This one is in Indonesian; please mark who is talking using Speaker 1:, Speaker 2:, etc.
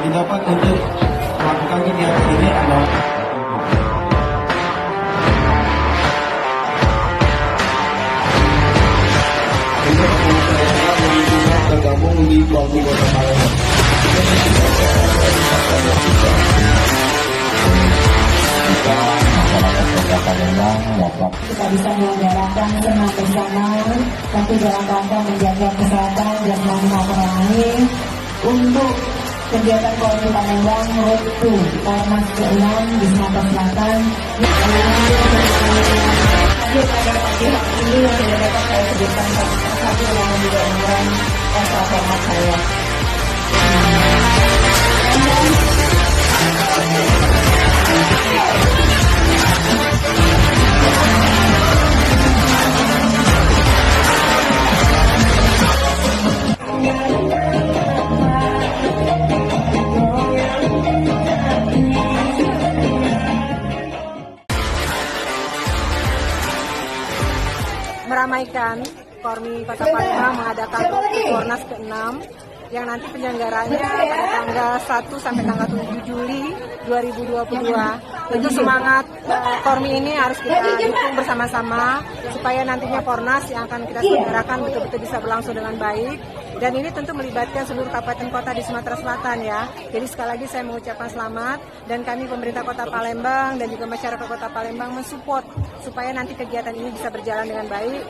Speaker 1: didapat untuk melakukan kegiatan ini adalah tergabung di Kormi Kota Palembang.
Speaker 2: Kita bisa menyelenggarakan senam bersama, tapi dalam rangka menjaga kesehatan jasmani maupun rohani untuk kegiatan Kormi Palembang Road to Kormas ke-6 di Sumatera Selatan. Hadir pada pagi hari ini yang tidak dapat saya sebutkan satu yang juga dengan rasa hormat saya.
Speaker 3: Meramaikan Kormi Kota Palembang mengadakan Kornas ke-6 yang nanti penyelenggaranya pada tanggal 1 sampai tanggal 7 Juli 2022. Tentu semangat Kormi ini harus kita dukung bersama-sama supaya nantinya Kornas yang akan kita selenggarakan betul-betul bisa berlangsung dengan baik. Dan ini tentu melibatkan seluruh kabupaten kota di Sumatera Selatan ya. Jadi sekali lagi saya mengucapkan selamat dan kami pemerintah Kota Palembang dan juga masyarakat Kota Palembang mensupport supaya nanti kegiatan ini bisa berjalan dengan baik.